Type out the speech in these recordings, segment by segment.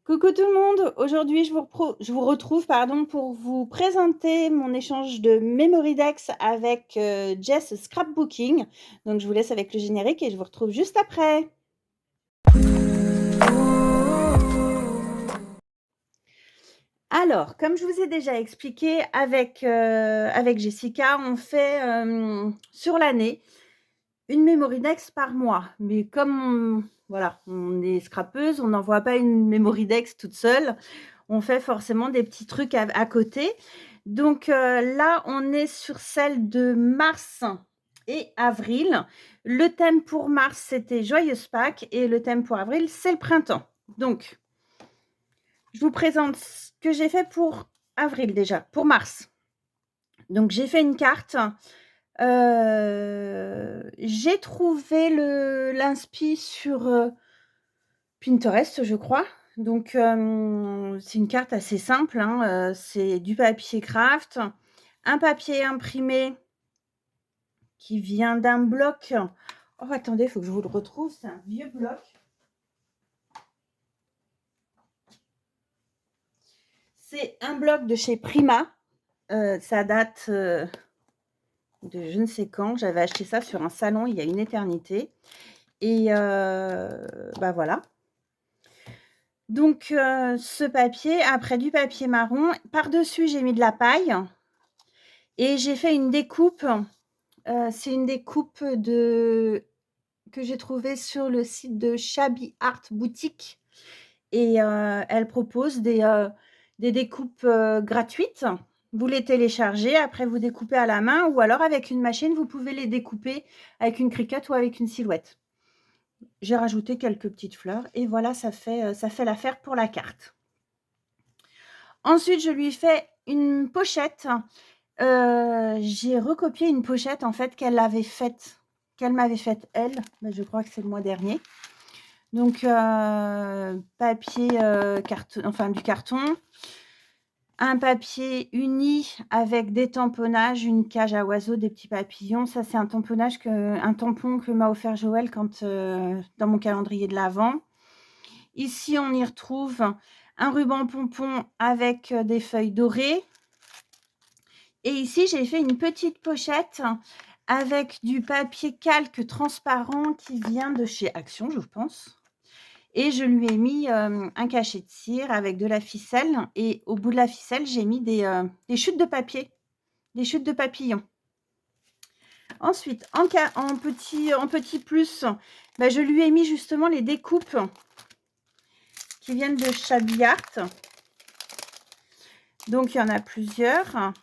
Coucou tout le monde, aujourd'hui je vous retrouve pour vous présenter mon échange de Memory Decks avec Jess Scrapbooking. Donc je vous laisse avec le générique et je vous retrouve juste après. Alors, comme je vous ai déjà expliqué avec Jessica, on fait sur l'année une Memory Decks par mois. Mais comme on est scrapeuse, on n'envoie pas une Memory Decks toute seule. On fait forcément des petits trucs à côté. Donc là, on est sur celle de mars et avril. Le thème pour mars, c'était Joyeuse Pâques et le thème pour avril, c'est le printemps. Donc, je vous présente ce que j'ai fait pour avril déjà, pour mars. Donc, j'ai fait une carte. J'ai trouvé l'inspi sur Pinterest, je crois. Donc, c'est une carte assez simple, hein, c'est du papier craft, un papier imprimé qui vient d'un bloc. Oh, attendez, il faut que je vous le retrouve, c'est un vieux bloc. C'est un bloc de chez Prima. Ça date de je ne sais quand. J'avais acheté ça sur un salon il y a une éternité. Et voilà. Donc, ce papier, après du papier marron, par-dessus, j'ai mis de la paille et j'ai fait une découpe. C'est une découpe que j'ai trouvée sur le site de Shabby Art Boutique et elle propose des découpes gratuites. Vous les téléchargez, après vous découpez à la main ou alors avec une machine, vous pouvez les découper avec une Cricut ou avec une silhouette. J'ai rajouté quelques petites fleurs et voilà, ça fait l'affaire pour la carte. Ensuite, je lui fais une pochette. J'ai recopié une pochette en fait qu'elle m'avait faite elle, mais je crois que c'est le mois dernier. Donc papier du carton, un papier uni avec des tamponnages, une cage à oiseaux, des petits papillons. Ça c'est un tampon que m'a offert Joël quand dans mon calendrier de l'Avent. Ici on y retrouve un ruban pompon avec des feuilles dorées. Et ici, j'ai fait une petite pochette avec du papier calque transparent qui vient de chez Action, je pense. Et je lui ai mis un cachet de cire avec de la ficelle. Et au bout de la ficelle, j'ai mis des chutes de papier, des chutes de papillons. Ensuite, en petit plus, je lui ai mis justement les découpes qui viennent de Shabby Art. Donc, il y en a plusieurs.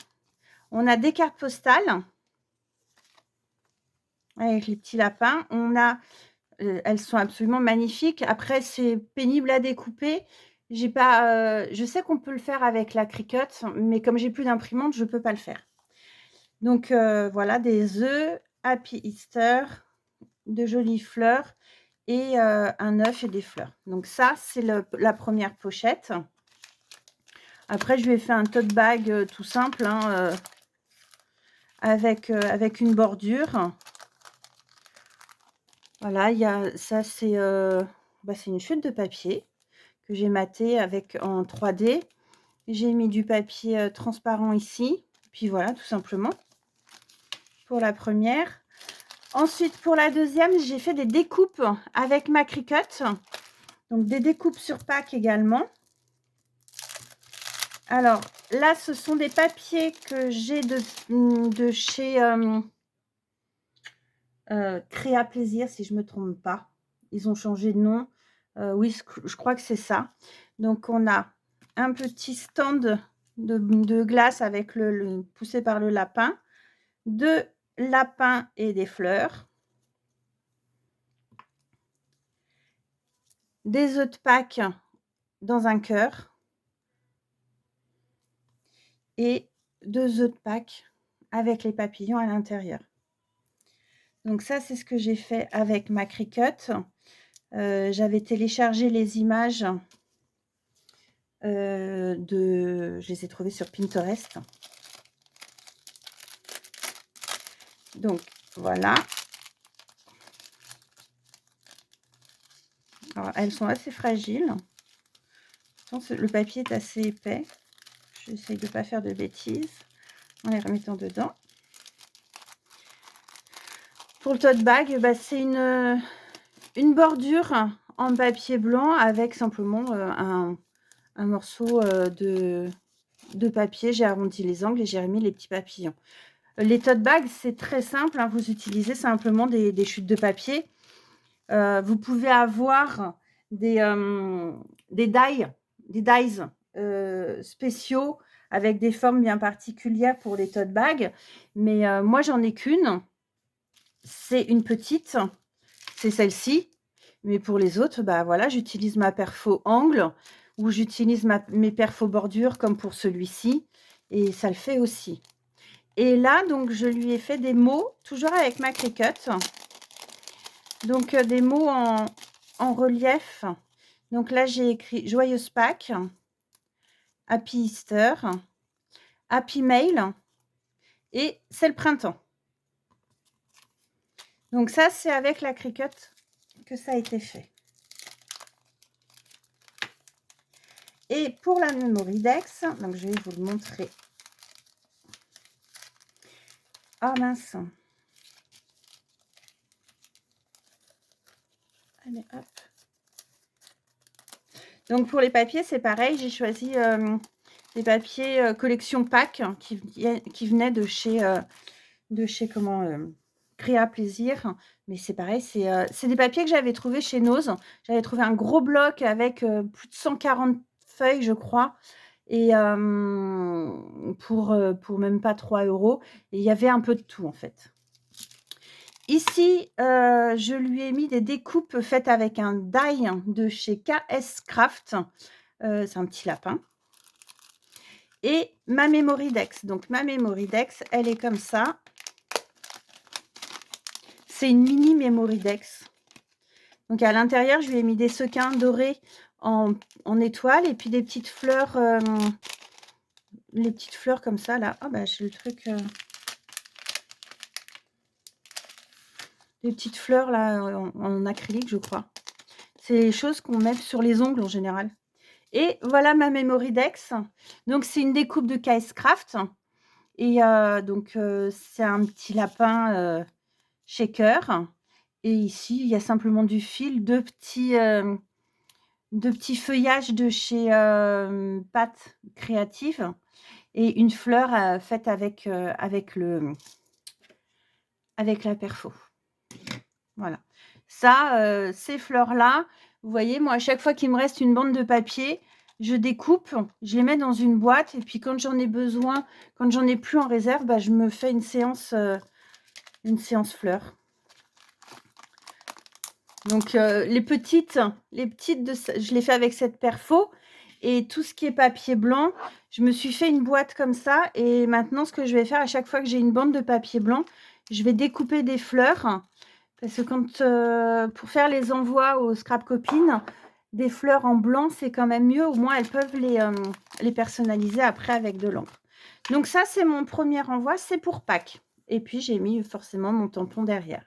On a des cartes postales avec les petits lapins. On a, elles sont absolument magnifiques. Après, c'est pénible à découper. J'ai pas, je sais qu'on peut le faire avec la Cricut, mais comme j'ai plus d'imprimante, je peux pas le faire. Donc voilà, des œufs, Happy Easter, de jolies fleurs et un œuf et des fleurs. Donc ça, c'est la première pochette. Après, je lui ai fait un tote bag tout simple, hein, avec une bordure. Voilà, il y a ça, c'est une chute de papier que j'ai maté en 3D. J'ai mis du papier transparent ici, puis voilà, tout simplement pour la première. Ensuite, pour la deuxième, j'ai fait des découpes avec ma Cricut, donc des découpes sur pack également. Alors là, ce sont des papiers que j'ai de chez Créa Plaisir, si je me trompe pas. Ils ont changé de nom. Oui, je crois que c'est ça. Donc, on a un petit stand de glace avec poussé par le lapin, deux lapins et des fleurs, des œufs de Pâques dans un cœur et 2 œufs de Pâques avec les papillons à l'intérieur. Donc ça, c'est ce que j'ai fait avec ma Cricut. J'avais téléchargé les images je les ai trouvées sur Pinterest. Donc voilà. Alors, elles sont assez fragiles. Pourtant, le papier est assez épais. J'essaye de ne pas faire de bêtises en les remettant dedans. Pour le tote bag, bah, c'est une bordure en papier blanc avec simplement un morceau de papier. J'ai arrondi les angles et j'ai remis les petits papillons. Les tote bags, c'est très simple, hein, vous utilisez simplement des chutes de papier. Vous pouvez avoir des dies spéciaux avec des formes bien particulières pour les tote bags. Mais moi, j'en ai qu'une. C'est une petite, c'est celle-ci. Mais pour les autres, bah voilà, j'utilise ma perfo angle ou j'utilise mes perfos bordures comme pour celui-ci. Et ça le fait aussi. Et là, donc, je lui ai fait des mots, toujours avec ma Cricut. Donc, des mots en relief. Donc là, j'ai écrit Joyeuse Pâques, Happy Easter, Happy Mail et c'est le printemps. Donc ça, c'est avec la Cricut que ça a été fait. Et pour la Memoridex, donc je vais vous le montrer. Oh mince. Allez, hop. Donc pour les papiers, c'est pareil. J'ai choisi des papiers collection Pâques qui venaient de chez comment Créa Plaisir. Mais c'est pareil, c'est des papiers que j'avais trouvés chez Nose. J'avais trouvé un gros bloc avec plus de 140 feuilles, je crois. Et pour même pas 3 €. Et il y avait un peu de tout en fait. Ici, je lui ai mis des découpes faites avec un die de chez KS Craft. C'est un petit lapin. Et ma Memoridex. Donc ma Memoridex, elle est comme ça. C'est une mini Memoridex. Donc à l'intérieur, je lui ai mis des sequins dorés en étoile et puis des petites fleurs, les petites fleurs comme ça là. Ah bah j'ai le truc. Des petites fleurs là en acrylique, je crois. C'est les choses qu'on met sur les ongles en général. Et voilà ma Memoridex. Donc c'est une découpe de KS Craft. Et donc c'est un petit lapin shaker. Et ici, il y a simplement du fil, deux petits feuillages de chez Pâtes Créatives et une fleur faite avec la perfo. Voilà. Ça, ces fleurs-là, vous voyez, moi, à chaque fois qu'il me reste une bande de papier, je découpe, je les mets dans une boîte et puis quand j'en ai besoin, quand j'en ai plus en réserve, bah, je me fais une séance fleurs. Donc les petites je les fais avec cette perfo et tout ce qui est papier blanc, je me suis fait une boîte comme ça et maintenant ce que je vais faire à chaque fois que j'ai une bande de papier blanc, je vais découper des fleurs parce que quand pour faire les envois aux scrap copines, des fleurs en blanc, c'est quand même mieux, au moins elles peuvent les personnaliser après avec de l'encre. Donc ça, c'est mon premier envoi, c'est pour Pâques. Et puis j'ai mis forcément mon tampon derrière.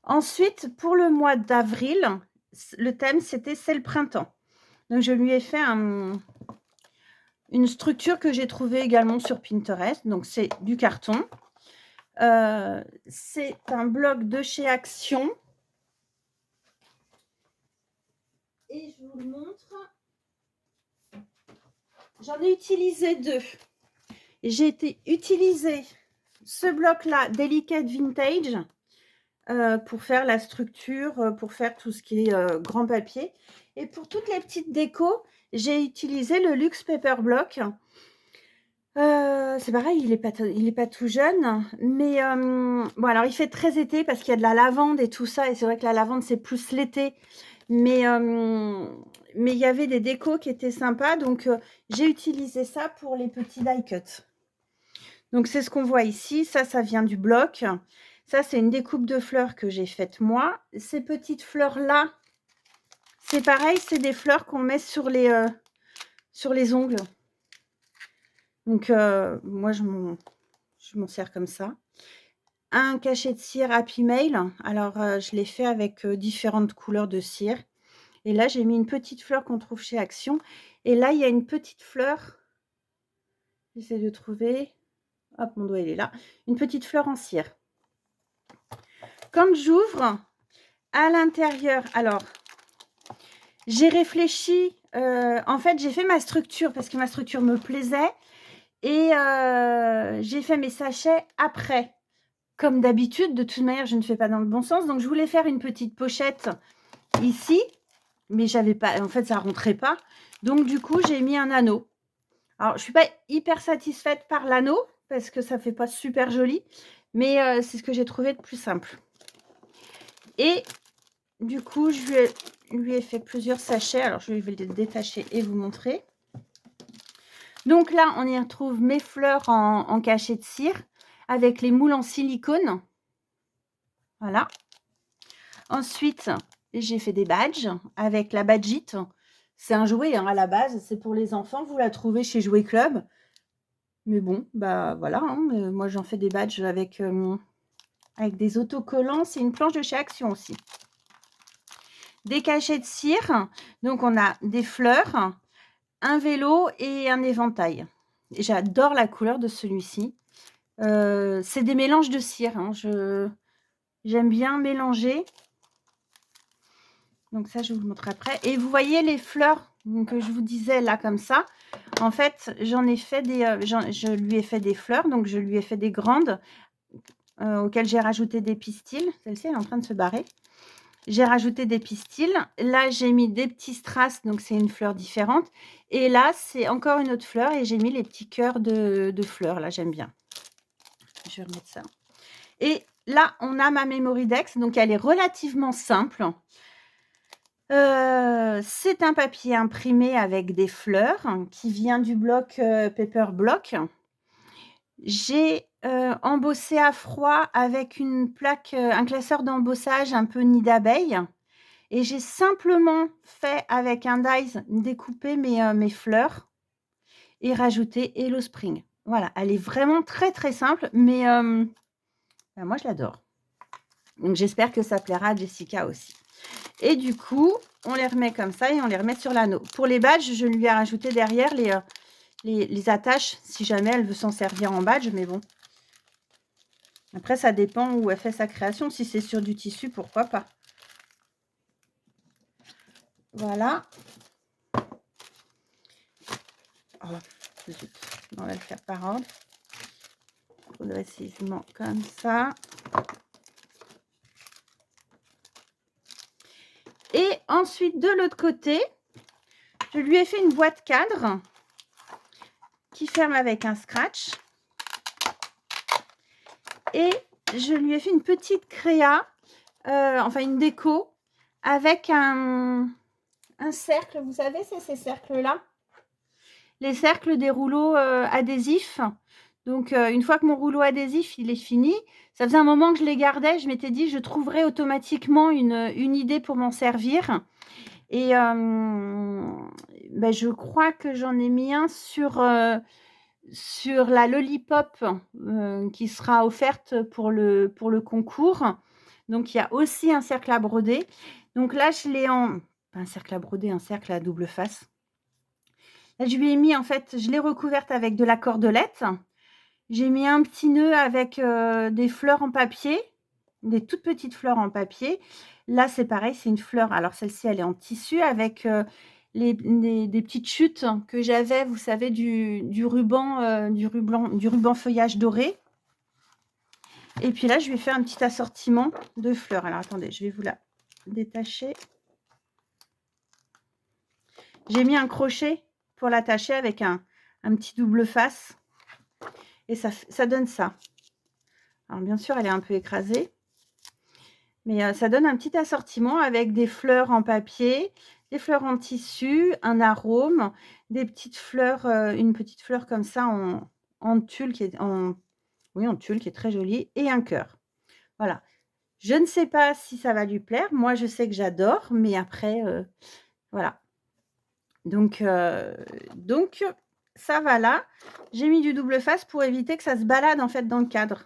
Ensuite, pour le mois d'avril, le thème, c'était c'est le printemps. Donc, je lui ai fait une structure que j'ai trouvée également sur Pinterest. Donc, c'est du carton. C'est un bloc de chez Action. Et je vous le montre. J'en ai utilisé deux. J'ai utilisé ce bloc-là, Delicate Vintage, pour faire la structure, pour faire tout ce qui est grand papier. Et pour toutes les petites décos, j'ai utilisé le Luxe Paper Block. C'est pareil, il est pas tout jeune, mais bon, alors il fait très été parce qu'il y a de la lavande et tout ça, et c'est vrai que la lavande, c'est plus l'été. Mais il y avait des décos qui étaient sympas, donc j'ai utilisé ça pour les petits die cut. Donc c'est ce qu'on voit ici. Ça vient du bloc. Ça, c'est une découpe de fleurs que j'ai faite moi. Ces petites fleurs-là, c'est pareil, c'est des fleurs qu'on met sur les ongles. Donc, moi, je m'en sers comme ça. Un cachet de cire Happy Mail. Alors, je l'ai fait avec différentes couleurs de cire. Et là, j'ai mis une petite fleur qu'on trouve chez Action. Et là, il y a une petite fleur. J'essaie de trouver. Hop, mon doigt, il est là. Une petite fleur en cire. Quand j'ouvre, à l'intérieur, alors, j'ai réfléchi. En fait, j'ai fait ma structure parce que ma structure me plaisait. Et j'ai fait mes sachets après. Comme d'habitude, de toute manière, je ne fais pas dans le bon sens. Donc, je voulais faire une petite pochette ici. Mais j'avais pas, en fait, ça rentrait pas. Donc, du coup, j'ai mis un anneau. Alors, je suis pas hyper satisfaite par l'anneau parce que ça fait pas super joli. Mais c'est ce que j'ai trouvé de plus simple. Et du coup, lui ai fait plusieurs sachets. Alors, je vais les détacher et vous montrer. Donc là, on y retrouve mes fleurs en cachet de cire avec les moules en silicone. Voilà. Ensuite, j'ai fait des badges avec la badgite. C'est un jouet à la base, c'est pour les enfants. Vous la trouvez chez Jouet Club. Mais bon, bah voilà. Moi, j'en fais des badges avec des autocollants. C'est une planche de chez Action aussi. Des cachets de cire. Donc, on a des fleurs, un vélo et un éventail. J'adore la couleur de celui-ci. C'est des mélanges de cire. J'aime bien mélanger. Donc ça, je vous le montre après. Et vous voyez les fleurs que je vous disais là comme ça. En fait, j'en ai fait je lui ai fait des fleurs. Donc, je lui ai fait des grandes auxquelles j'ai rajouté des pistils. Celle-ci, elle est en train de se barrer. J'ai rajouté des pistils. Là, j'ai mis des petits strass. Donc, c'est une fleur différente. Et là, c'est encore une autre fleur. Et j'ai mis les petits cœurs de fleurs. Là, j'aime bien. Je vais remettre ça. Et là, on a ma Mémoridex. Donc, elle est relativement simple. C'est un papier imprimé avec des fleurs qui vient du bloc Paper Block. J'ai embossé à froid avec une plaque, un classeur d'embossage un peu nid d'abeille. Et j'ai simplement fait avec un dies découper mes fleurs et rajouter Hello Spring. Voilà, elle est vraiment très très simple, mais moi je l'adore. Donc j'espère que ça plaira à Jessica aussi. Et du coup, on les remet comme ça et on les remet sur l'anneau. Pour les badges, je lui ai rajouté derrière les attaches, si jamais elle veut s'en servir en badge, mais bon. Après, ça dépend où elle fait sa création. Si c'est sur du tissu, pourquoi pas. Voilà. Oh, on va le faire par ordre. Progressivement comme ça. Et ensuite, de l'autre côté, je lui ai fait une boîte cadre qui ferme avec un scratch. Et je lui ai fait une petite créa, enfin une déco, avec un cercle. Vous savez, c'est ces cercles-là. Les cercles des rouleaux adhésifs. Donc, une fois que mon rouleau adhésif, il est fini, ça faisait un moment que je les gardais. Je m'étais dit, je trouverais automatiquement une idée pour m'en servir. Et je crois que j'en ai mis un sur la Lollipop qui sera offerte pour le concours. Donc, il y a aussi un cercle à broder. Donc là, je l'ai un cercle à broder, un cercle à double face. Là, je lui ai mis, en fait, je l'ai recouverte avec de la cordelette. J'ai mis un petit nœud avec des fleurs en papier, des toutes petites fleurs en papier. Là, c'est pareil, c'est une fleur. Alors, celle-ci, elle est en tissu avec des petites chutes que j'avais, vous savez, du ruban feuillage doré. Et puis là, je lui ai fait un petit assortiment de fleurs. Alors, attendez, je vais vous la détacher. J'ai mis un crochet pour l'attacher avec un petit double face. Et ça donne ça. Alors, bien sûr, elle est un peu écrasée. Mais ça donne un petit assortiment avec des fleurs en papier, des fleurs en tissu, un arôme, des petites fleurs, une petite fleur comme ça en tulle qui est en tulle qui est très jolie et un cœur. Voilà. Je ne sais pas si ça va lui plaire. Moi, je sais que j'adore, mais après, voilà. Donc ça va là. J'ai mis du double face pour éviter que ça se balade en fait dans le cadre.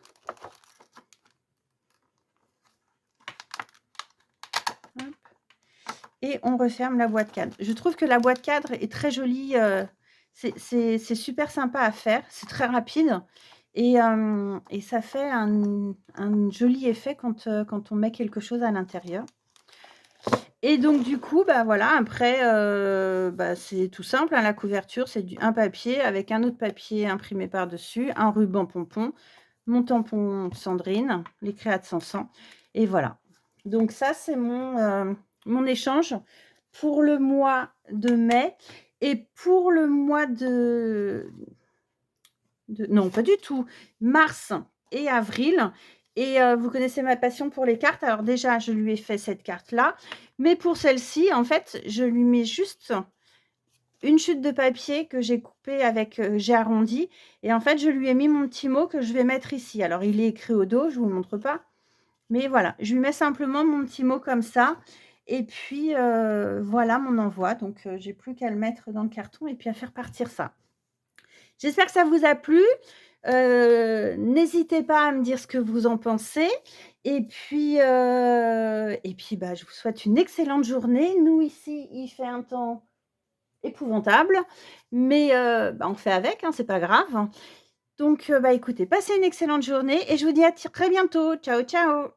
et on referme la boîte cadre. Je trouve que la boîte cadre est très jolie, c'est super sympa à faire, c'est très rapide et ça fait un joli effet quand on met quelque chose à l'intérieur. Et donc du coup, bah, voilà, après, bah, c'est tout simple, hein, la couverture, c'est un papier avec un autre papier imprimé par-dessus, un ruban pompon, mon tampon Sandrine, les créas de Sansan et voilà. Donc ça, c'est mon échange pour le mois de mai et pour le mois non, pas du tout, mars et avril et vous connaissez ma passion pour les cartes. Alors déjà, je lui ai fait cette carte-là, mais pour celle-ci, en fait, je lui mets juste une chute de papier que j'ai coupée avec, j'ai arrondi et en fait, je lui ai mis mon petit mot que je vais mettre ici. Alors il est écrit au dos, je vous le montre pas, mais voilà, je lui mets simplement mon petit mot comme ça et puis, voilà mon envoi. Donc, j'ai plus qu'à le mettre dans le carton et puis à faire partir ça. J'espère que ça vous a plu. N'hésitez pas à me dire ce que vous en pensez et puis, bah, je vous souhaite une excellente journée. Nous ici, il fait un temps épouvantable, mais bah, on fait avec, hein, c'est pas grave. Donc, bah, écoutez, passez une excellente journée et je vous dis à très bientôt. Ciao, ciao.